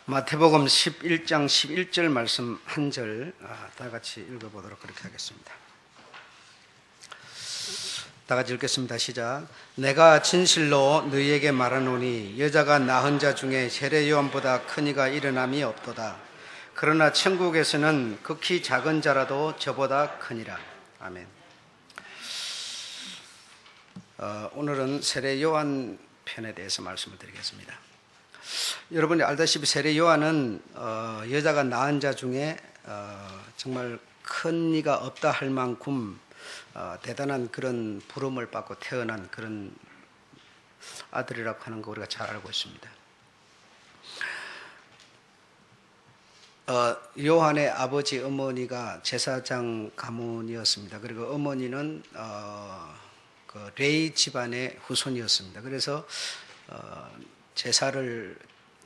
마태복음 11장 11절 말씀 한 절 다 같이 읽어보도록 그렇게 하겠습니다. 다 같이 읽겠습니다. 시작. 내가 진실로 너희에게 말하노니 여자가 낳은 자 중에 세례 요한보다 큰 이가 일어남이 없도다. 그러나 천국에서는 극히 작은 자라도 저보다 크니라. 아멘. 오늘은 세례 요한 편에 대해서 말씀을 드리겠습니다. 여러분이 알다시피 세례 요한은 여자가 낳은 자 중에 정말 큰 이가 없다 할 만큼 대단한 그런 부름을 받고 태어난 그런 아들이라고 하는 거 우리가 잘 알고 있습니다. 요한의 아버지 어머니가 제사장 가문이었습니다. 그리고 어머니는 그 레위 집안의 후손이었습니다. 그래서 제사를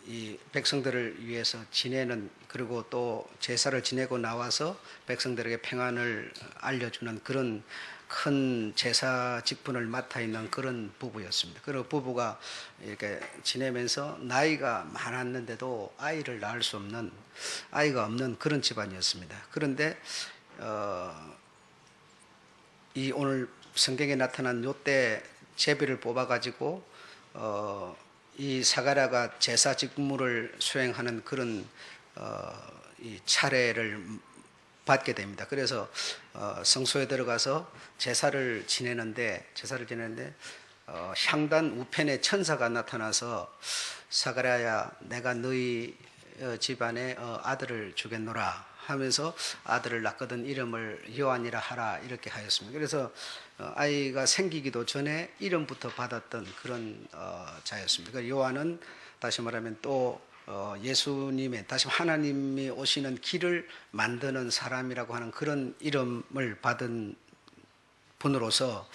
이 백성들을 위해서 지내는, 그리고 또 제사를 지내고 나와서 백성들에게 평안을 알려주는 그런 큰 제사 직분을 맡아 있는 그런 부부였습니다. 그리고 부부가 이렇게 지내면서 나이가 많았는데도 아이를 낳을 수 없는, 아이가 없는 그런 집안이었습니다. 그런데 이 오늘 성경에 나타난 요때 제비를 뽑아가지고 이 사가랴가 제사 직무를 수행하는 그런 이 차례를 받게 됩니다. 그래서 성소에 들어가서 제사를 지내는데 향단 우편에 천사가 나타나서 사가랴야, 내가 너희 집안에 아들을 주겠노라 하면서 아들을 낳거든 이름을 요한이라 하라, 이렇게 하였습니다. 그래서 아이가 생기기도 전에 이름부터 받았던 그런 자였습니다. 그러니까 요한은 다시 말하면 또 예수님의, 다시 하나님이 오시는 길을 만드는 사람이라고 하는 그런 이름을 받은 분으로서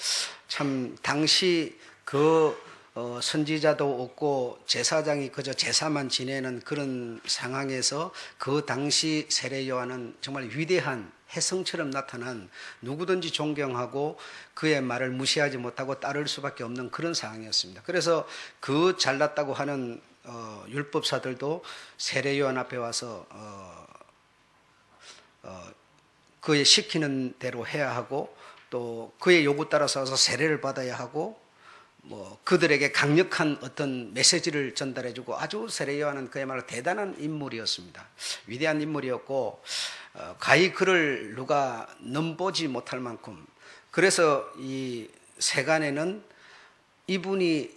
참 당시 그 선지자도 없고 제사장이 그저 제사만 지내는 그런 상황에서 그 당시 세례 요한은 정말 위대한 혜성처럼 나타난, 누구든지 존경하고 그의 말을 무시하지 못하고 따를 수밖에 없는 그런 상황이었습니다. 그래서 그 잘났다고 하는 율법사들도 세례 요한 앞에 와서 그의 시키는 대로 해야 하고, 또 그의 요구 따라서 와서 세례를 받아야 하고, 그들에게 강력한 어떤 메시지를 전달해주고, 아주 세례 요한은 그야말로 대단한 인물이었습니다. 위대한 인물이었고, 가히 그를 누가 넘보지 못할 만큼, 그래서 이 세간에는 이분이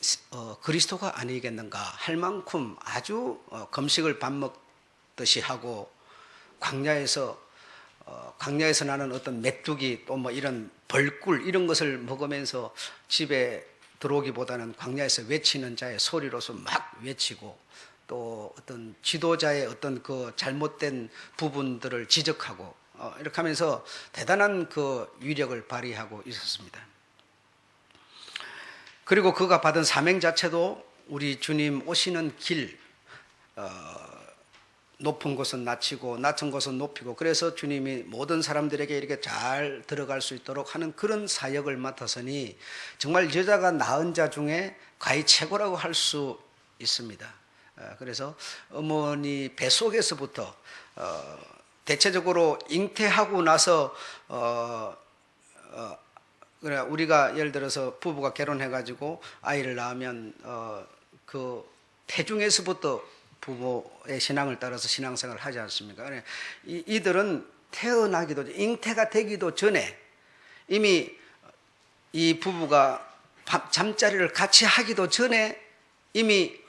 그리스도가 아니겠는가 할 만큼 아주 금식을 밥 먹듯이 하고, 광야에서 나는 어떤 메뚜기 또 이런 벌꿀 이런 것을 먹으면서 집에 들어오기보다는 광야에서 외치는 자의 소리로서 막 외치고, 또 어떤 지도자의 어떤 그 잘못된 부분들을 지적하고, 이렇게 하면서 대단한 그 위력을 발휘하고 있었습니다. 그리고 그가 받은 사명 자체도 우리 주님 오시는 길, 높은 곳은 낮추고 낮은 곳은 높이고, 그래서 주님이 모든 사람들에게 이렇게 잘 들어갈 수 있도록 하는 그런 사역을 맡았으니 정말 여자가 낳은 자 중에 가히 최고라고 할 수 있습니다. 그래서 어머니 뱃속에서부터 대체적으로 잉태하고 나서 우리가 예를 들어서 부부가 결혼해가지고 아이를 낳으면 그 태중에서부터 부모의 신앙을 따라서 신앙생활을 하지 않습니까? 이들은 태어나기도, 잉태가 되기도 전에 이미 이 부부가 잠자리를 같이 하기도 전에 이미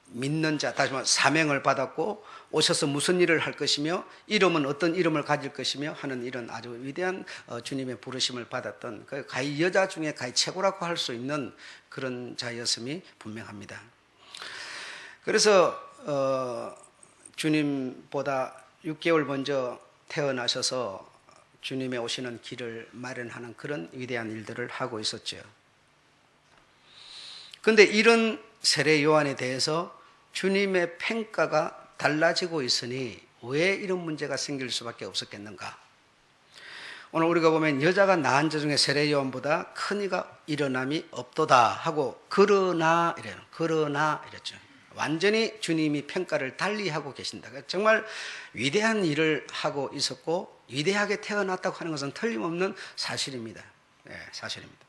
믿는 자, 다시 말해 사명을 받았고, 오셔서 무슨 일을 할 것이며 이름은 어떤 이름을 가질 것이며 하는 이런 아주 위대한 주님의 부르심을 받았던, 가히 여자 중에 가히 최고라고 할 수 있는 그런 자였음이 분명합니다. 그래서 주님보다 6개월 먼저 태어나셔서 주님의 오시는 길을 마련하는 그런 위대한 일들을 하고 있었죠. 그런데 이런 세례 요한에 대해서 주님의 평가가 달라지고 있으니 왜 이런 문제가 생길 수밖에 없었겠는가? 오늘 우리가 보면 여자가 낳은 자 중에 세례 요한보다 큰 이가 일어남이 없도다 하고 그러나 이랬죠. 완전히 주님이 평가를 달리하고 계신다. 정말 위대한 일을 하고 있었고 위대하게 태어났다고 하는 것은 틀림없는 사실입니다. 네, 사실입니다.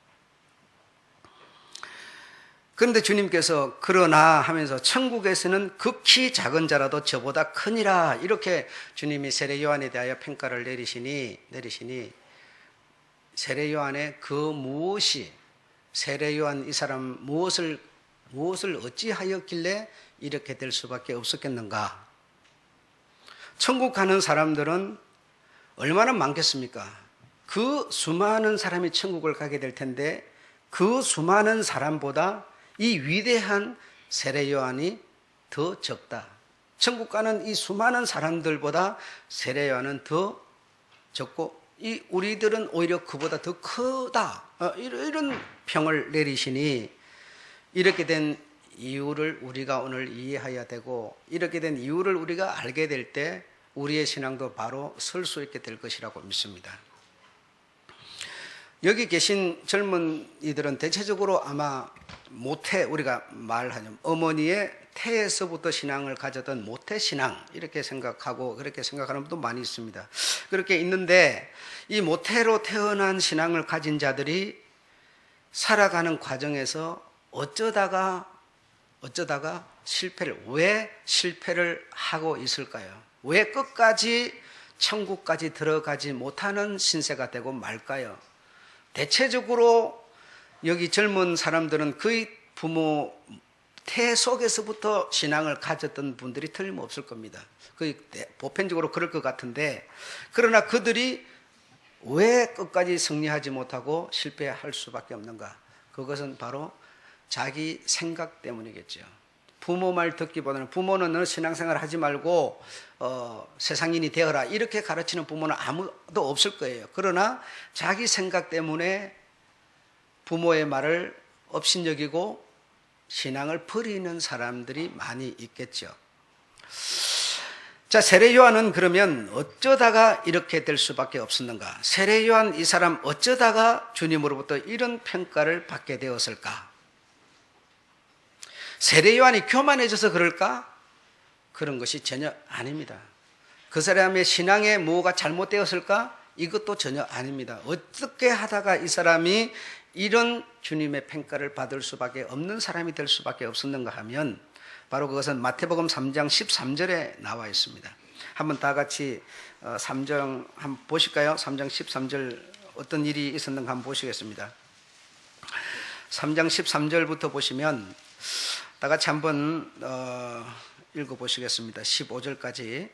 그런데 주님께서 그러나 하면서 천국에서는 극히 작은 자라도 저보다 크니라, 이렇게 주님이 세례 요한에 대하여 평가를 내리시니 세례 요한의 그 무엇이, 세례 요한 이 사람 무엇을 어찌하였길래 이렇게 될 수밖에 없었겠는가? 천국 가는 사람들은 얼마나 많겠습니까? 그 수많은 사람이 천국을 가게 될 텐데 그 수많은 사람보다 이 위대한 세례 요한이 더 적다. 천국 가는 이 수많은 사람들보다 세례 요한은 더 적고 우리들은 오히려 그보다 더 크다. 이런 평을 내리시니 이렇게 된 이유를 우리가 오늘 이해해야 되고 이렇게 된 이유를 우리가 알게 될 때 우리의 신앙도 바로 설 수 있게 될 것이라고 믿습니다. 여기 계신 젊은이들은 대체적으로 아마 모태, 우리가 말하자면 어머니의 태에서부터 신앙을 가졌던 모태 신앙, 이렇게 생각하고 그렇게 생각하는 분도 많이 있습니다. 그렇게 있는데 이 모태로 태어난 신앙을 가진 자들이 살아가는 과정에서 어쩌다가 왜 실패를 하고 있을까요? 왜 끝까지 천국까지 들어가지 못하는 신세가 되고 말까요? 대체적으로 여기 젊은 사람들은 그의 부모 태 속에서부터 신앙을 가졌던 분들이 틀림없을 겁니다. 거의 보편적으로 그럴 것 같은데, 그러나 그들이 왜 끝까지 승리하지 못하고 실패할 수밖에 없는가? 그것은 바로 자기 생각 때문이겠죠. 부모 말 듣기보다는, 부모는 너 신앙생활 하지 말고 세상인이 되어라, 이렇게 가르치는 부모는 아무도 없을 거예요. 그러나 자기 생각 때문에 부모의 말을 업신여기고 신앙을 버리는 사람들이 많이 있겠죠. 자, 세례 요한은 그러면 어쩌다가 이렇게 될 수밖에 없었는가? 세례 요한 이 사람 어쩌다가 주님으로부터 이런 평가를 받게 되었을까? 세례 요한이 교만해져서 그럴까? 그런 것이 전혀 아닙니다. 그 사람의 신앙에 뭐가 잘못되었을까? 이것도 전혀 아닙니다. 어떻게 하다가 이 사람이 이런 주님의 평가를 받을 수밖에 없는 사람이 될 수밖에 없었는가 하면 바로 그것은 마태복음 3장 13절에 나와 있습니다. 한번 다 같이 3장 한번 보실까요? 3장 13절 어떤 일이 있었는가 한번 보시겠습니다. 3장 13절부터 보시면 다 같이 한번 읽어보시겠습니다. 15절까지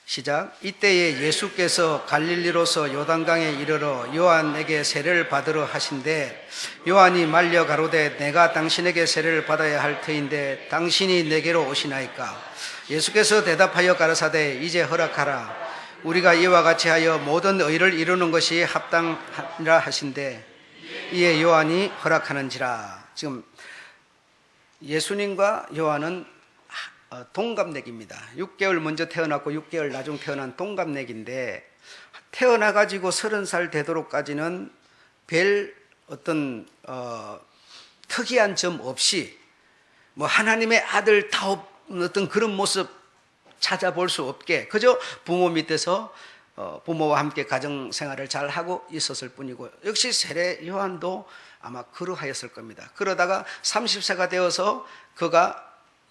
시작. 이때에 예수께서 갈릴리로서 요단강에 이르러 요한에게 세례를 받으러 하신대 요한이 말려 가로되 내가 당신에게 세례를 받아야 할 터인데 당신이 내게로 오시나이까? 예수께서 대답하여 가라사대 이제 허락하라. 우리가 이와 같이 하여 모든 의를 이루는 것이 합당하니라 하신대 이에 요한이 허락하는지라. 지금 예수님과 요한은 동갑내기입니다. 6개월 먼저 태어났고 6개월 나중 태어난 동갑내기인데 태어나가지고 30살 되도록까지는 별 어떤 특이한 점 없이 뭐 하나님의 아들 다운 어떤 그런 모습 찾아볼 수 없게 그저 부모 밑에서 부모와 함께 가정생활을 잘 하고 있었을 뿐이고, 역시 세례 요한도 아마 그러하였을 겁니다. 그러다가 30세가 되어서 그가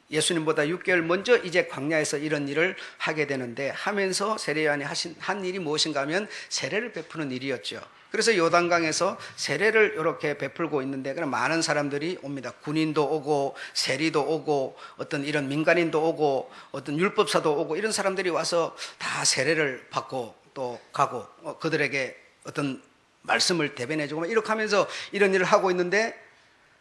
예수님보다 6개월 먼저 이제 광야에서 이런 일을 하게 되는데 하면서 세례 요한이 한 일이 무엇인가 하면 세례를 베푸는 일이었죠. 그래서 요단강에서 세례를 이렇게 베풀고 있는데 그럼 많은 사람들이 옵니다. 군인도 오고 세리도 오고 어떤 이런 민간인도 오고 어떤 율법사도 오고 이런 사람들이 와서 다 세례를 받고 또 가고 그들에게 어떤 말씀을 대변해주고 이렇게 하면서 이런 일을 하고 있는데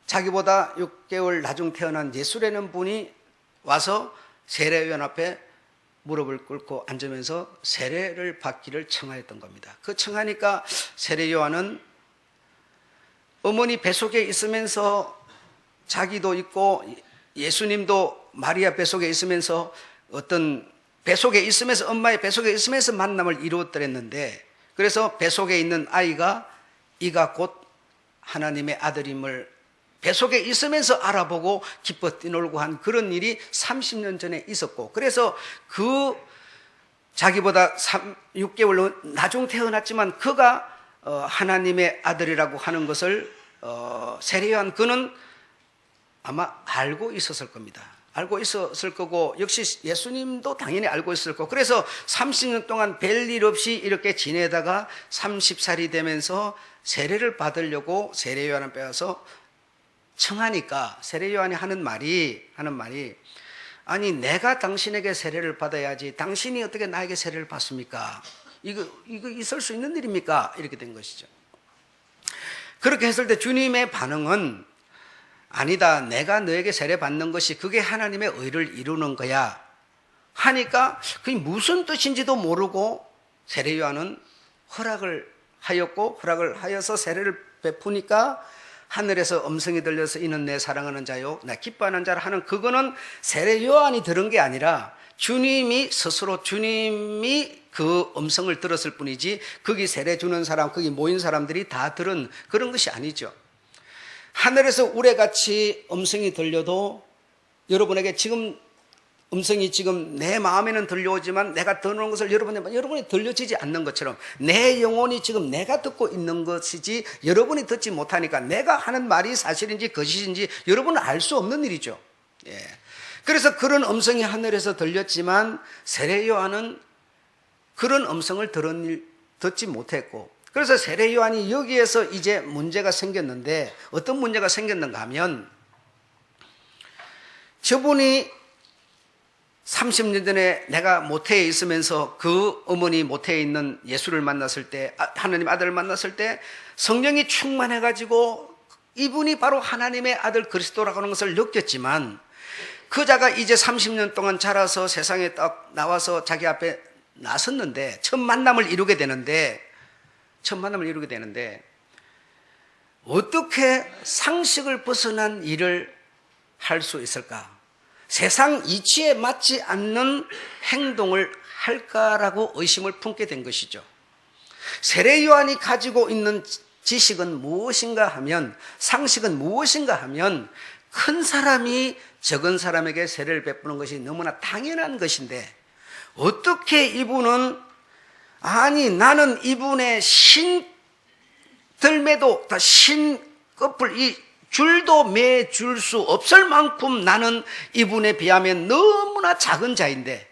자기보다 6개월 나중 태어난 예수라는 분이 와서 세례요한 앞에 무릎을 꿇고 앉으면서 세례를 받기를 청하였던 겁니다. 그 청하니까 세례요한은 어머니 뱃속에 있으면서 자기도 있고 예수님도 마리아 뱃속에 있으면서 어떤 뱃속에 있으면서 엄마의 뱃속에 있으면서 만남을 이루었더랬는데 그래서 뱃속에 있는 아이가 이가 곧 하나님의 아들임을 뱃속에 있으면서 알아보고 기뻐 뛰놀고 한 그런 일이 30년 전에 있었고, 그래서 그 자기보다 6개월 나중 태어났지만 그가 하나님의 아들이라고 하는 것을 세례요한 그는 아마 알고 있었을 겁니다. 알고 있었을 거고, 역시 예수님도 당연히 알고 있었을 거고, 그래서 30년 동안 별일 없이 이렇게 지내다가 30살이 되면서 세례를 받으려고 세례요한을 빼앗아 청하니까 세례요한이 하는 말이 아니 내가 당신에게 세례를 받아야지 당신이 어떻게 나에게 세례를 받습니까? 이거 있을 수 있는 일입니까? 이렇게 된 것이죠. 그렇게 했을 때 주님의 반응은 아니다, 내가 너에게 세례 받는 것이 그게 하나님의 의를 이루는 거야 하니까 그게 무슨 뜻인지도 모르고 세례요한은 허락을 하여서 세례를 베푸니까 하늘에서 음성이 들려서 이는 내 사랑하는 자요 나 기뻐하는 자라 하는, 그거는 세례요한이 들은 게 아니라 주님이 그 음성을 들었을 뿐이지 거기 세례 주는 사람, 거기 모인 사람들이 다 들은 그런 것이 아니죠. 하늘에서 우레같이 음성이 들려도 여러분에게 지금 음성이 지금 내 마음에는 들려오지만 내가 듣는 것을 여러분이 들려지지 않는 것처럼 내 영혼이 지금 내가 듣고 있는 것이지 여러분이 듣지 못하니까 내가 하는 말이 사실인지 거짓인지 여러분은 알 수 없는 일이죠. 예. 그래서 그런 음성이 하늘에서 들렸지만 세례요한은 그런 음성을 듣지 못했고, 그래서 세례요한이 여기에서 이제 문제가 생겼는데, 어떤 문제가 생겼는가 하면 저분이 30년 전에 내가 모태에 있으면서 그 어머니 모태에 있는 예수를 만났을 때, 하나님 아들을 만났을 때 성령이 충만해가지고 이분이 바로 하나님의 아들 그리스도라고 하는 것을 느꼈지만, 그 자가 이제 30년 동안 자라서 세상에 딱 나와서 자기 앞에 나섰는데 첫 만남을 이루게 되는데 어떻게 상식을 벗어난 일을 할 수 있을까? 세상 이치에 맞지 않는 행동을 할까라고 의심을 품게 된 것이죠. 세례요한이 가지고 있는 지식은 무엇인가 하면, 상식은 무엇인가 하면 큰 사람이 적은 사람에게 세례를 베푸는 것이 너무나 당연한 것인데, 어떻게 이분은 나는 이분의 신들매도 다 신꺼풀 이 줄도 매줄 수 없을 만큼 나는 이분에 비하면 너무나 작은 자인데,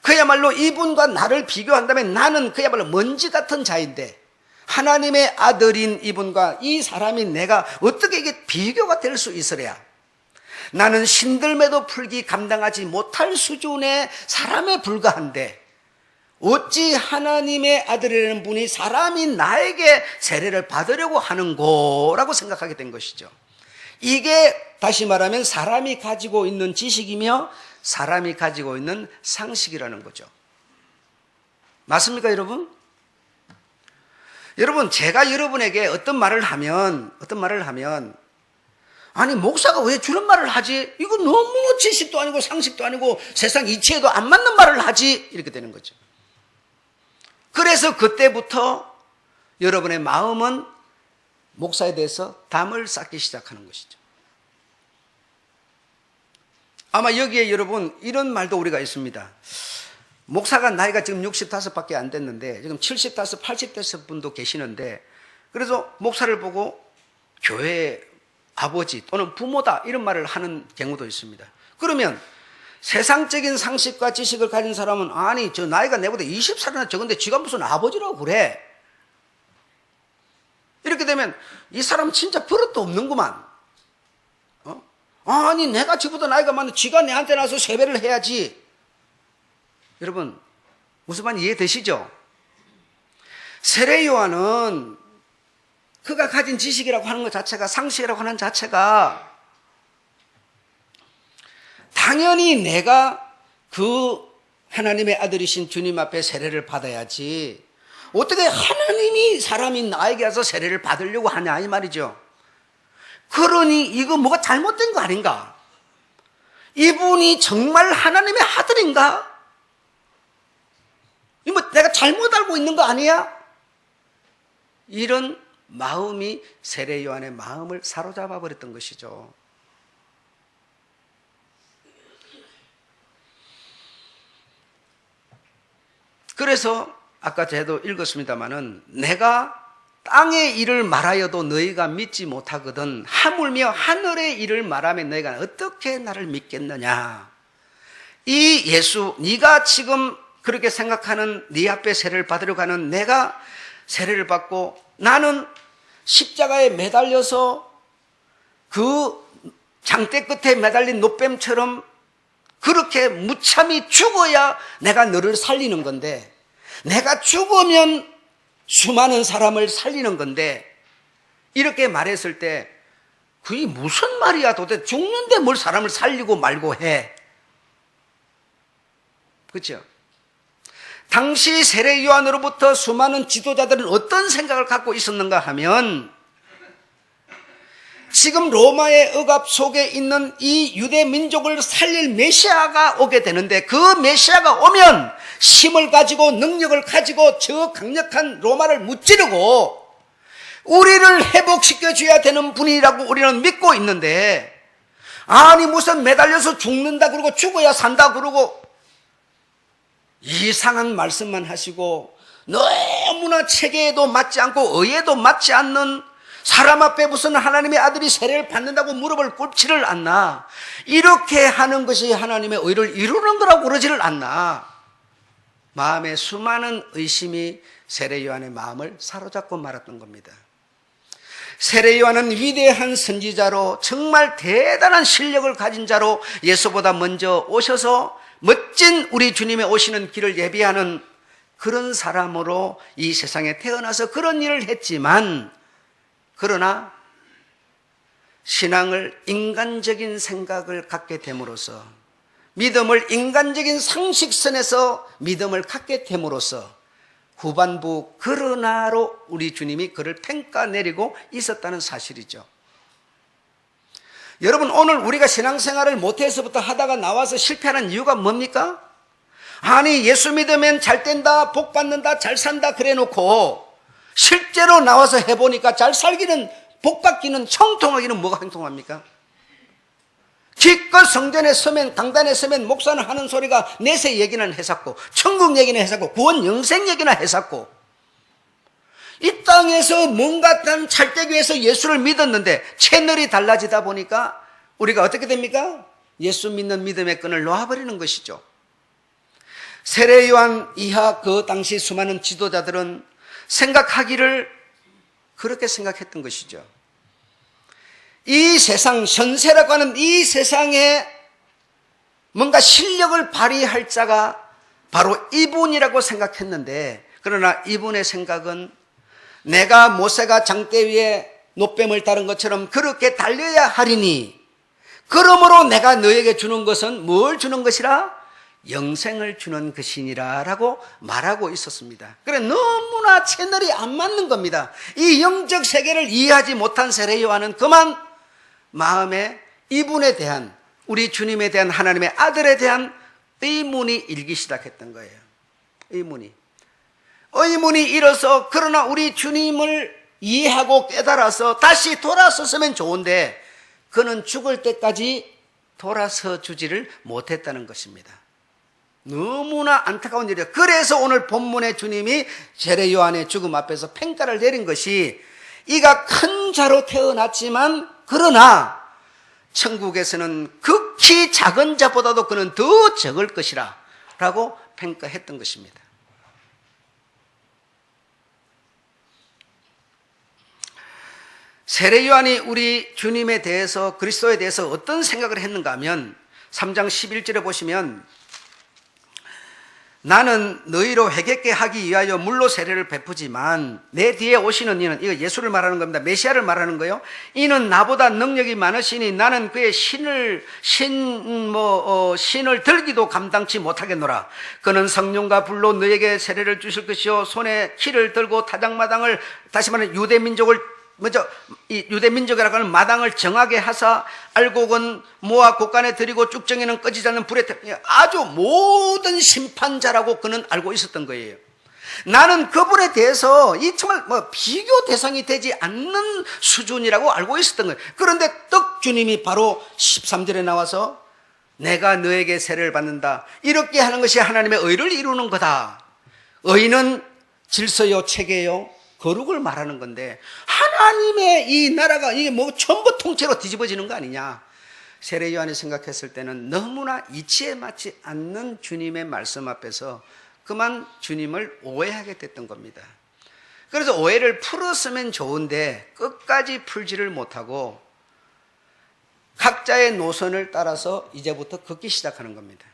그야말로 이분과 나를 비교한다면 나는 그야말로 먼지 같은 자인데, 하나님의 아들인 이분과 이 사람이 내가 어떻게 이게 비교가 될 수 있으랴? 나는 신들매도 풀기 감당하지 못할 수준의 사람에 불과한데 어찌 하나님의 아들이라는 분이 사람이 나에게 세례를 받으려고 하는고라고 생각하게 된 것이죠. 이게 다시 말하면 사람이 가지고 있는 지식이며 사람이 가지고 있는 상식이라는 거죠. 맞습니까, 여러분? 여러분, 제가 여러분에게 어떤 말을 하면 아니 목사가 왜 주는 말을 하지? 이거 너무 지식도 아니고 상식도 아니고 세상 이치에도 안 맞는 말을 하지? 이렇게 되는 거죠. 그래서 그때부터 여러분의 마음은 목사에 대해서 담을 쌓기 시작하는 것이죠. 아마 여기에 여러분 이런 말도 우리가 있습니다. 목사가 나이가 지금 65밖에 안 됐는데 지금 75, 80됐을 분도 계시는데, 그래서 목사를 보고 교회의 아버지 또는 부모다 이런 말을 하는 경우도 있습니다. 그러면 세상적인 상식과 지식을 가진 사람은 아니 저 나이가 내보다 20살이나 적은데 지가 무슨 아버지라고 그래? 이렇게 되면 이 사람 진짜 버릇도 없는구만. 아니 내가 지보다 나이가 많은데 지가 내한테 나서 세배를 해야지. 여러분 무슨 말인지 이해되시죠? 세례요한은 그가 가진 지식이라고 하는 것 자체가, 상식이라고 하는 자체가 당연히 내가 그 하나님의 아들이신 주님 앞에 세례를 받아야지 어떻게 하나님이 사람인 나에게 와서 세례를 받으려고 하냐 이 말이죠. 그러니 이거 뭐가 잘못된 거 아닌가? 이분이 정말 하나님의 아들인가? 이거 뭐 내가 잘못 알고 있는 거 아니야? 이런 마음이 세례 요한의 마음을 사로잡아 버렸던 것이죠. 그래서 아까 제도 읽었습니다마는 내가 땅의 일을 말하여도 너희가 믿지 못하거든 하물며 하늘의 일을 말하면 너희가 어떻게 나를 믿겠느냐. 이 예수, 네가 지금 그렇게 생각하는 네 앞에 세례를 받으려고 하는 내가 세례를 받고 나는 십자가에 매달려서 그 장대 끝에 매달린 노뱀처럼 그렇게 무참히 죽어야 내가 너를 살리는 건데, 내가 죽으면 수많은 사람을 살리는 건데, 이렇게 말했을 때 그게 무슨 말이야 도대체. 죽는데 뭘 사람을 살리고 말고 해. 그렇죠? 당시 세례 요한으로부터 수많은 지도자들은 어떤 생각을 갖고 있었는가 하면, 지금 로마의 억압 속에 있는 이 유대 민족을 살릴 메시아가 오게 되는데, 그 메시아가 오면 힘을 가지고 능력을 가지고 저 강력한 로마를 무찌르고 우리를 회복시켜 줘야 되는 분이라고 우리는 믿고 있는데, 아니 무슨 매달려서 죽는다 그러고 죽어야 산다 그러고 이상한 말씀만 하시고, 너무나 체계에도 맞지 않고 의에도 맞지 않는, 사람 앞에 무슨 하나님의 아들이 세례를 받는다고 무릎을 꿇지를 않나, 이렇게 하는 것이 하나님의 의를 이루는 거라고 그러지를 않나. 마음에 수많은 의심이 세례 요한의 마음을 사로잡고 말았던 겁니다. 세례 요한은 위대한 선지자로 정말 대단한 실력을 가진 자로 예수보다 먼저 오셔서 멋진 우리 주님의 오시는 길을 예비하는 그런 사람으로 이 세상에 태어나서 그런 일을 했지만, 그러나 신앙을 인간적인 생각을 갖게 됨으로써, 믿음을 인간적인 상식선에서 믿음을 갖게 됨으로써 후반부 그러나로 우리 주님이 그를 평가내리고 있었다는 사실이죠. 여러분, 오늘 우리가 신앙생활을 모태에서부터 하다가 나와서 실패하는 이유가 뭡니까? 아니 예수 믿으면 잘 된다, 복 받는다, 잘 산다 그래 놓고 실제로 나와서 해보니까 잘 살기는, 복 받기는, 형통하기는 뭐가 형통합니까? 기껏 성전에 서면, 강단에 서면 목사는 하는 소리가 내세 얘기는 해샀고, 천국 얘기는 해샀고, 구원 영생 얘기나 해샀고, 이 땅에서 뭔가 잘 되기 위해서 예수를 믿었는데 채널이 달라지다 보니까 우리가 어떻게 됩니까? 예수 믿는 믿음의 끈을 놓아버리는 것이죠. 세례 요한 이하 그 당시 수많은 지도자들은 생각하기를 그렇게 생각했던 것이죠. 이 세상, 현세라고 하는 이 세상에 뭔가 실력을 발휘할 자가 바로 이분이라고 생각했는데, 그러나 이분의 생각은 내가 모세가 장대 위에 노뱀을 다룬 것처럼 그렇게 달려야 하리니, 그러므로 내가 너에게 주는 것은 뭘 주는 것이라? 영생을 주는 것이니라 라고 말하고 있었습니다. 그래, 너무나 채널이 안 맞는 겁니다. 이 영적 세계를 이해하지 못한 세례 요한은 그만 마음에 이분에 대한, 우리 주님에 대한, 하나님의 아들에 대한 의문이 일기 시작했던 거예요. 의문이 일어서, 그러나 우리 주님을 이해하고 깨달아서 다시 돌아섰으면 좋은데 그는 죽을 때까지 돌아서 주지를 못했다는 것입니다. 너무나 안타까운 일이에요. 그래서 오늘 본문의 주님이 세례 요한의 죽음 앞에서 평가를 내린 것이, 이가 큰 자로 태어났지만 그러나 천국에서는 극히 작은 자보다도 그는 더 적을 것이라 라고 평가했던 것입니다. 세례 요한이 우리 주님에 대해서, 그리스도에 대해서 어떤 생각을 했는가 하면 3장 11절에 보시면, 나는 너희로 회개케 하기 위하여 물로 세례를 베푸지만 내 뒤에 오시는 이는, 이거 예수를 말하는 겁니다. 메시아를 말하는 거예요. 이는 나보다 능력이 많으시니 나는 그의 신을 들기도 감당치 못하겠노라. 그는 성령과 불로 너에게 세례를 주실 것이요 손에 키를 들고 타작마당을, 다시 말하면 유대민족이라고 하는 마당을 정하게 하사 알곡은 모아 곳간에 들이고 쭉정이는 꺼지지 않는 불에 아주 모든 심판자라고 그는 알고 있었던 거예요. 나는 그분에 대해서 이 정말 비교 대상이 되지 않는 수준이라고 알고 있었던 거예요. 그런데 떡 주님이 바로 13절에 나와서 내가 너에게 세례를 받는다. 이렇게 하는 것이 하나님의 의를 이루는 거다. 의는 질서요, 체계요, 거룩을 말하는 건데 하나님의 이 나라가 이게 전부 통째로 뒤집어지는 거 아니냐. 세례 요한이 생각했을 때는 너무나 이치에 맞지 않는 주님의 말씀 앞에서 그만 주님을 오해하게 됐던 겁니다. 그래서 오해를 풀었으면 좋은데 끝까지 풀지를 못하고 각자의 노선을 따라서 이제부터 걷기 시작하는 겁니다.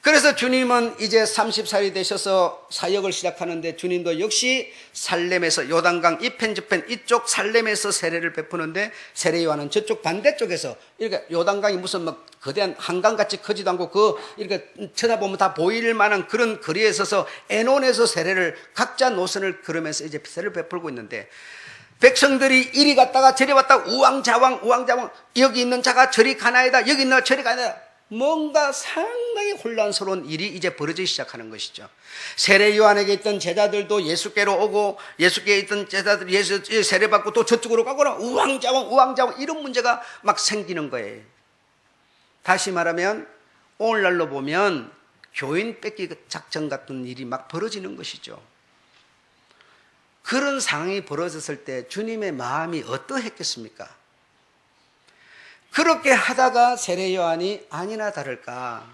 그래서 주님은 이제 30살이 되셔서 사역을 시작하는데 주님도 역시 살렘에서 요단강 이편저편 이쪽 살렘에서 세례를 베푸는데 세례 요한은 저쪽 반대쪽에서 이렇게 요단강이 무슨 거대한 한강같이 크지도 않고 이렇게 쳐다보면 다 보일 만한 그런 거리에 서서 애논에서 세례를 각자 노선을 걸으면서 이제 세례를 베풀고 있는데 백성들이 이리 갔다가 저리 왔다가 우왕좌왕 여기 있는 자가 저리 가나이다 여기 있는 자가 저리 가나이다 뭔가 상당히 혼란스러운 일이 이제 벌어지기 시작하는 것이죠. 세례 요한에게 있던 제자들도 예수께로 오고 예수께 있던 제자들이 예수 세례받고 또 저쪽으로 가거나 우왕좌왕 이런 문제가 막 생기는 거예요. 다시 말하면 오늘날로 보면 교인 뺏기 작전 같은 일이 막 벌어지는 것이죠. 그런 상황이 벌어졌을 때 주님의 마음이 어떠했겠습니까? 그렇게 하다가 세례 요한이 아니나 다를까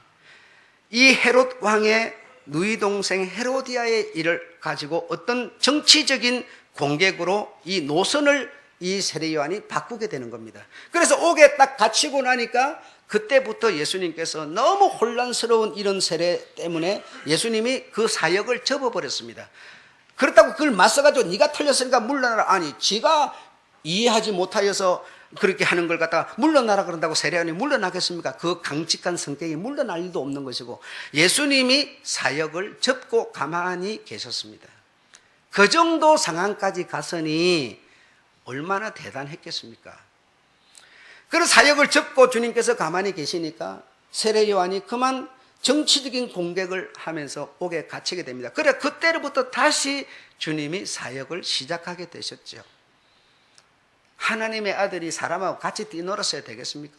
이 헤롯 왕의 누이 동생 헤로디아의 일을 가지고 어떤 정치적인 공격으로 이 노선을 이 세례 요한이 바꾸게 되는 겁니다. 그래서 옥에 딱 갇히고 나니까 그때부터 예수님께서 너무 혼란스러운 이런 세례 때문에 예수님이 그 사역을 접어버렸습니다. 그렇다고 그걸 맞서가지고 네가 틀렸으니까 물러나라. 아니 지가 이해하지 못하여서 그렇게 하는 걸 갖다가 물러나라 그런다고 세례 요한이 물러나겠습니까? 그 강직한 성격이 물러날 일도 없는 것이고 예수님이 사역을 접고 가만히 계셨습니다. 그 정도 상황까지 갔으니 얼마나 대단했겠습니까? 그런 사역을 접고 주님께서 가만히 계시니까 세례 요한이 그만 정치적인 공격을 하면서 옥에 갇히게 됩니다. 그래 그때부터 다시 주님이 사역을 시작하게 되셨죠. 하나님의 아들이 사람하고 같이 뛰놀았어야 되겠습니까?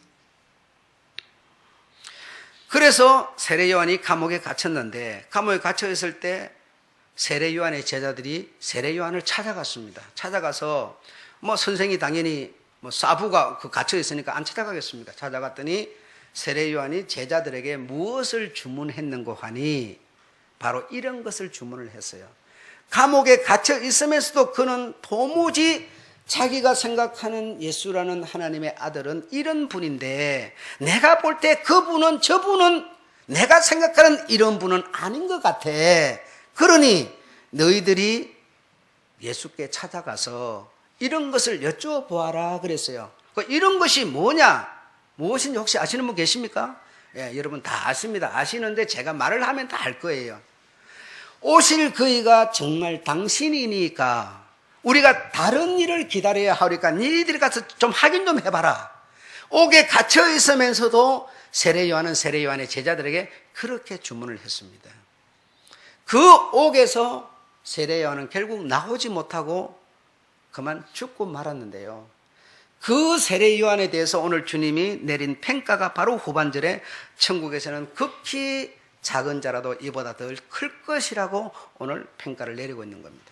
그래서 세례 요한이 감옥에 갇혔는데 감옥에 갇혀 있을 때 세례 요한의 제자들이 세례 요한을 찾아갔습니다. 찾아가서 선생이 당연히 사부가 갇혀 있으니까 안 찾아가겠습니까? 찾아갔더니 세례 요한이 제자들에게 무엇을 주문했는고 하니 바로 이런 것을 주문을 했어요. 감옥에 갇혀 있으면서도 그는 도무지 자기가 생각하는 예수라는 하나님의 아들은 이런 분인데 내가 볼 때 그분은 저분은 내가 생각하는 이런 분은 아닌 것 같아. 그러니 너희들이 예수께 찾아가서 이런 것을 여쭤보아라 그랬어요. 이런 것이 뭐냐? 무엇인지 혹시 아시는 분 계십니까? 예, 여러분 다 아십니다. 아시는데 제가 말을 하면 다 알 거예요. 오실 그이가 정말 당신이니까 우리가 다른 일을 기다려야 하니까 니들이 가서 좀 확인 좀 해봐라. 옥에 갇혀 있으면서도 세례 요한은 세례 요한의 제자들에게 그렇게 주문을 했습니다. 그 옥에서 세례 요한은 결국 나오지 못하고 그만 죽고 말았는데요. 그 세례 요한에 대해서 오늘 주님이 내린 평가가 바로 후반절에 천국에서는 극히 작은 자라도 이보다 더 클 것이라고 오늘 평가를 내리고 있는 겁니다.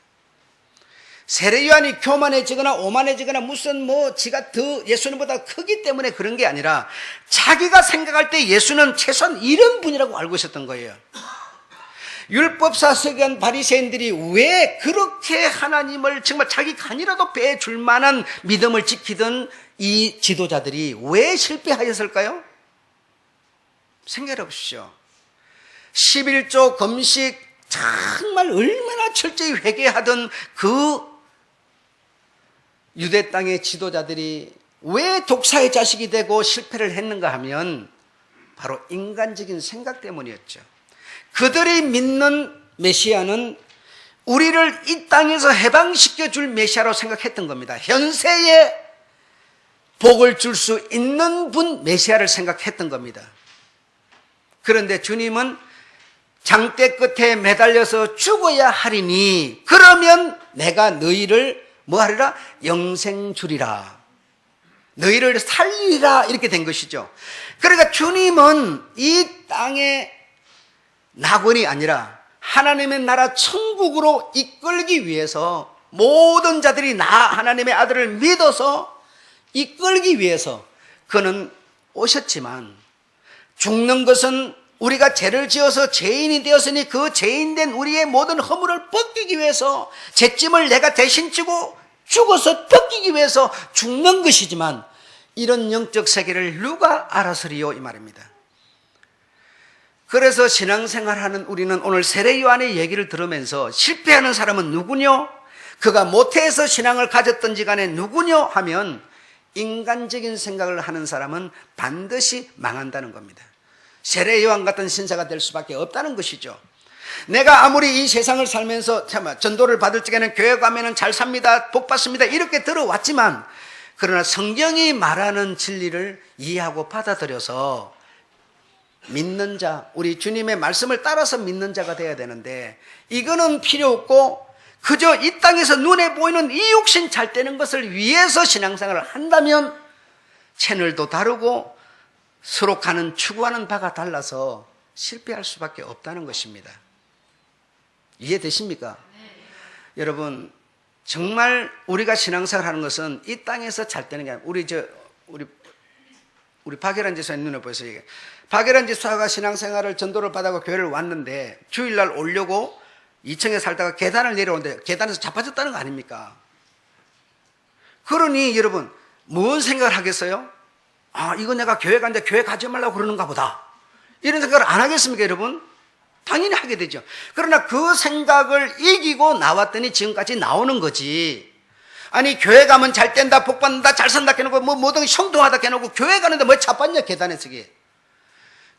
세례 요한이 교만해지거나 오만해지거나 무슨 지가 더 예수님보다 크기 때문에 그런 게 아니라 자기가 생각할 때 예수는 최소한 이런 분이라고 알고 있었던 거예요. 율법사 서기관 바리새인들이 왜 그렇게 하나님을 정말 자기 간이라도 빼줄 만한 믿음을 지키던 이 지도자들이 왜 실패하였을까요? 생각해 보십시오. 11조 금식 정말 얼마나 철저히 회개하던 그 유대 땅의 지도자들이 왜 독사의 자식이 되고 실패를 했는가 하면 바로 인간적인 생각 때문이었죠. 그들이 믿는 메시아는 우리를 이 땅에서 해방시켜 줄 메시아로 생각했던 겁니다. 현세에 복을 줄 수 있는 분 메시아를 생각했던 겁니다. 그런데 주님은 장대 끝에 매달려서 죽어야 하리니 그러면 내가 너희를 뭐하리라? 영생 주리라. 너희를 살리라. 이렇게 된 것이죠. 그러니까 주님은 이 땅의 낙원이 아니라 하나님의 나라 천국으로 이끌기 위해서 모든 자들이 나 하나님의 아들을 믿어서 이끌기 위해서 그는 오셨지만, 죽는 것은 우리가 죄를 지어서 죄인이 되었으니 그 죄인된 우리의 모든 허물을 벗기기 위해서, 죄짐을 내가 대신 지고 죽어서 벗기기 위해서 죽는 것이지만, 이런 영적 세계를 누가 알아서리요? 이 말입니다. 그래서 신앙생활하는 우리는 오늘 세례 요한의 얘기를 들으면서 실패하는 사람은 누구뇨? 그가 모태에서 신앙을 가졌던지 간에 누구뇨? 하면 인간적인 생각을 하는 사람은 반드시 망한다는 겁니다. 세례 요한 같은 신사가 될 수밖에 없다는 것이죠. 내가 아무리 이 세상을 살면서 전도를 받을 적에는 교회 가면은 잘 삽니다, 복 받습니다 이렇게 들어왔지만, 그러나 성경이 말하는 진리를 이해하고 받아들여서 믿는 자, 우리 주님의 말씀을 따라서 믿는 자가 되어야 되는데, 이거는 필요 없고 그저 이 땅에서 눈에 보이는 이 육신 잘 되는 것을 위해서 신앙생활을 한다면 채널도 다르고 서로 추구하는 바가 달라서 실패할 수밖에 없다는 것입니다. 이해되십니까? 여러분, 정말 우리가 신앙생활 하는 것은 이 땅에서 잘 되는 게 아니라, 우리 박예란 지사님 눈에 보여서 얘기해. 박예란 지사가 신앙생활을 전도를 받아고 교회를 왔는데 주일날 오려고 2층에 살다가 계단을 내려오는데 계단에서 자빠졌다는 거 아닙니까? 그러니 여러분, 무슨 생각을 하겠어요? 아, 이거 내가 교회 갔는데 교회 가지 말라고 그러는가 보다, 이런 생각을 안 하겠습니까 여러분? 당연히 하게 되죠. 그러나 그 생각을 이기고 나왔더니 지금까지 나오는 거지. 아니, 교회 가면 잘 된다, 복 받는다, 잘 산다 해놓고 뭐든 형통하다 해놓고 교회 가는데 뭐 자빠졌냐 계단에 서기.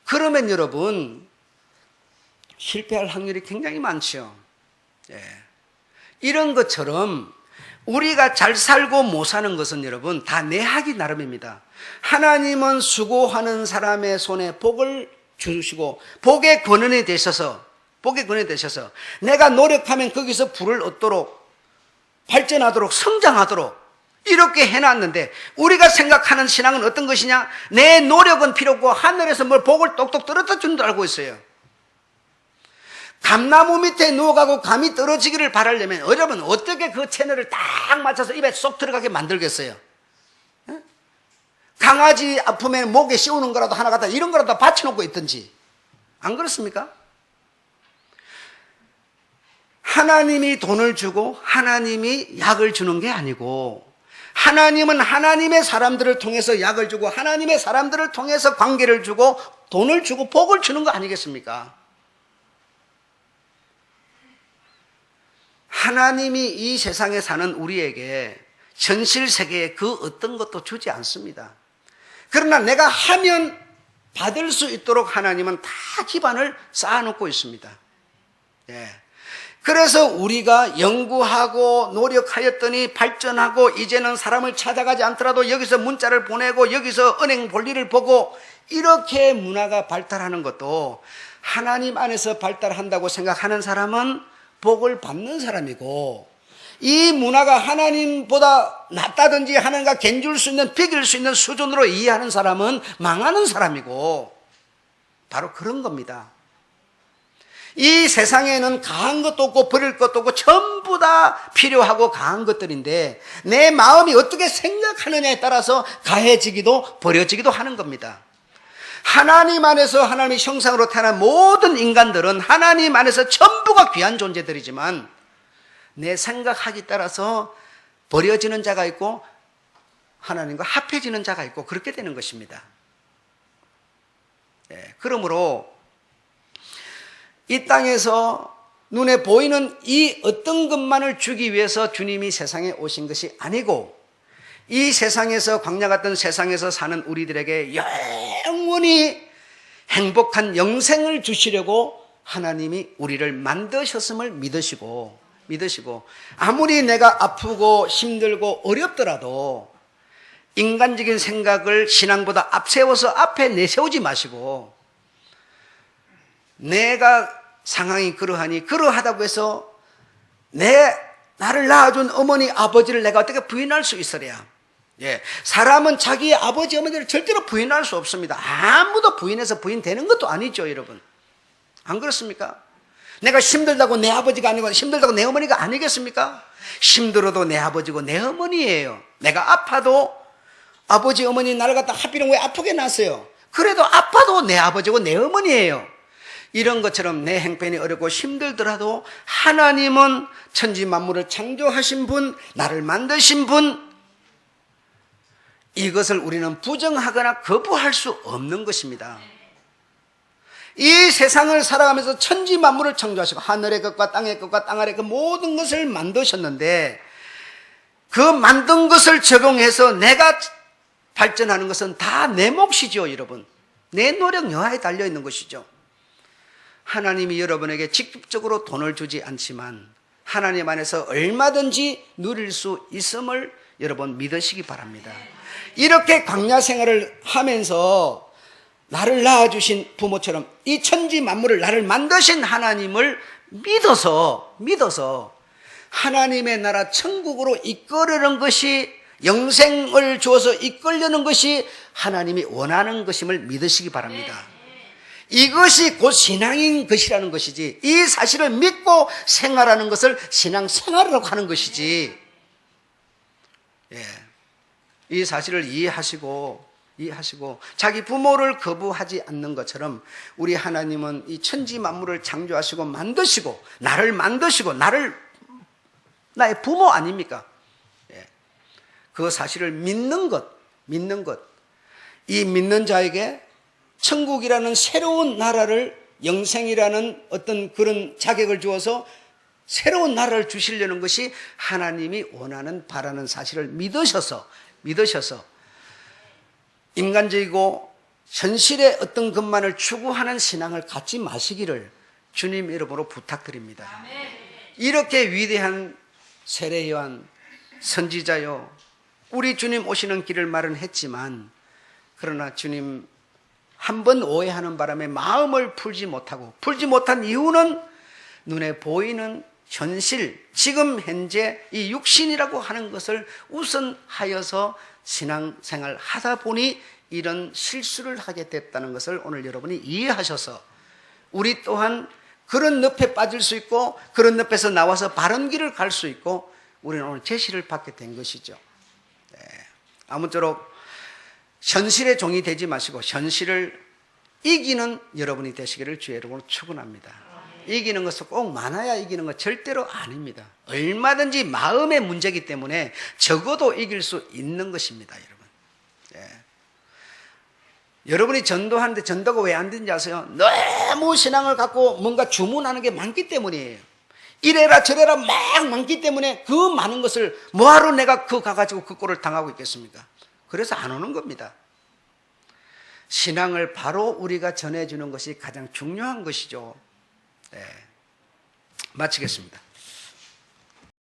그러면 여러분 실패할 확률이 굉장히 많죠. 예. 이런 것처럼 우리가 잘 살고 못 사는 것은 여러분 다 내 하기 나름입니다. 하나님은 수고하는 사람의 손에 복을 주시고 복의 권한이 되셔서 내가 노력하면 거기서 부를 얻도록, 발전하도록, 성장하도록 이렇게 해놨는데, 우리가 생각하는 신앙은 어떤 것이냐? 내 노력은 필요 없고 하늘에서 뭘 복을 똑똑 떨어져 준 줄 알고 있어요. 감나무 밑에 누워가고 감이 떨어지기를 바라려면 여러분 어떻게 그 채널을 딱 맞춰서 입에 쏙 들어가게 만들겠어요? 강아지 아프면 목에 씌우는 거라도 하나 갖다 이런 거라도 받쳐놓고 있든지, 안 그렇습니까? 하나님이 돈을 주고 하나님이 약을 주는 게 아니고, 하나님은 하나님의 사람들을 통해서 약을 주고 하나님의 사람들을 통해서 관계를 주고 돈을 주고 복을 주는 거 아니겠습니까? 하나님이 이 세상에 사는 우리에게 현실 세계에 그 어떤 것도 주지 않습니다. 그러나 내가 하면 받을 수 있도록 하나님은 다 기반을 쌓아놓고 있습니다. 예. 그래서 우리가 연구하고 노력하였더니 발전하고 이제는 사람을 찾아가지 않더라도 여기서 문자를 보내고 여기서 은행 볼일을 보고 이렇게 문화가 발달하는 것도 하나님 안에서 발달한다고 생각하는 사람은 복을 받는 사람이고, 이 문화가 하나님보다 낫다든지 하나님과 견줄 수 있는, 비길 수 있는 수준으로 이해하는 사람은 망하는 사람이고, 바로 그런 겁니다. 이 세상에는 강한 것도 없고 버릴 것도 없고 전부 다 필요하고 강한 것들인데, 내 마음이 어떻게 생각하느냐에 따라서 가해지기도 버려지기도 하는 겁니다. 하나님 안에서 하나님의 형상으로 태어난 모든 인간들은 하나님 안에서 전부가 귀한 존재들이지만 내 생각하기 따라서 버려지는 자가 있고 하나님과 합해지는 자가 있고 그렇게 되는 것입니다. 네, 그러므로 이 땅에서 눈에 보이는 이 어떤 것만을 주기 위해서 주님이 세상에 오신 것이 아니고, 이 세상에서, 광야 같은 세상에서 사는 우리들에게 영원히 행복한 영생을 주시려고 하나님이 우리를 만드셨음을 믿으시고 아무리 내가 아프고 힘들고 어렵더라도 인간적인 생각을 신앙보다 앞세워서 앞에 내세우지 마시고, 내가 상황이 그러하다고 해서 나를 낳아준 어머니 아버지를 내가 어떻게 부인할 수 있으랴. 예, 사람은 자기의 아버지 어머니를 절대로 부인할 수 없습니다. 아무도 부인해서 부인되는 것도 아니죠, 여러분. 안 그렇습니까? 내가 힘들다고 내 아버지가 아니고 힘들다고 내 어머니가 아니겠습니까? 힘들어도 내 아버지고 내 어머니예요. 내가 아파도 아버지 어머니 나를 갖다 하필이면 왜 아프게 낳았어요? 그래도 아파도 내 아버지고 내 어머니예요. 이런 것처럼 내 행편이 어렵고 힘들더라도 하나님은 천지 만물을 창조하신 분, 나를 만드신 분, 이것을 우리는 부정하거나 거부할 수 없는 것입니다. 이 세상을 살아가면서 천지 만물을 창조하시고 하늘의 것과 땅의 것과 땅 아래 그 모든 것을 만드셨는데 그 만든 것을 적용해서 내가 발전하는 것은 다 내 몫이죠, 여러분. 내 노력 여하에 달려있는 것이죠. 하나님이 여러분에게 직접적으로 돈을 주지 않지만 하나님 안에서 얼마든지 누릴 수 있음을 여러분 믿으시기 바랍니다. 이렇게 광야 생활을 하면서 나를 낳아주신 부모처럼 이 천지 만물을 나를 만드신 하나님을 믿어서 하나님의 나라 천국으로 이끌려는 것이, 영생을 주어서 이끌려는 것이 하나님이 원하는 것임을 믿으시기 바랍니다. 이것이 곧 신앙인 것이라는 것이지, 이 사실을 믿고 생활하는 것을 신앙생활이라고 하는 것이지, 이 사실을 이해하시고 자기 부모를 거부하지 않는 것처럼 우리 하나님은 이 천지 만물을 창조하시고 만드시고 나를 만드시고 나의 부모 아닙니까? 그 사실을 믿는 것, 이 믿는 자에게 천국이라는 새로운 나라를, 영생이라는 어떤 그런 자격을 주어서 새로운 나라를 주시려는 것이 하나님이 원하는, 바라는 사실을 믿으셔서 인간적이고 현실의 어떤 것만을 추구하는 신앙을 갖지 마시기를 주님 이름으로 부탁드립니다. 이렇게 위대한 세례요한 선지자요, 우리 주님 오시는 길을 말은 했지만, 그러나 주님 한 번 오해하는 바람에 마음을 풀지 못한 이유는 눈에 보이는 현실, 지금 현재 이 육신이라고 하는 것을 우선하여서 신앙생활 하다 보니 이런 실수를 하게 됐다는 것을 오늘 여러분이 이해하셔서 우리 또한 그런 늪에 빠질 수 있고 그런 늪에서 나와서 바른 길을 갈 수 있고 우리는 오늘 제시를 받게 된 것이죠. 아무쪼록 현실의 종이 되지 마시고 현실을 이기는 여러분이 되시기를 주의 이름으로 축원합니다. 이기는 것은 꼭 많아야 이기는 것 절대로 아닙니다. 얼마든지 마음의 문제이기 때문에 적어도 이길 수 있는 것입니다, 여러분. 여러분이 전도하는데 전도가 왜 안 되는지 아세요? 너무 신앙을 갖고 뭔가 주문하는 게 많기 때문이에요. 이래라 저래라 막 많기 때문에 그 많은 것을 뭐하러 내가 가가지고 그 꼴을 당하고 있겠습니까? 그래서 안 오는 겁니다. 신앙을 바로 우리가 전해주는 것이 가장 중요한 것이죠. 마치겠습니다.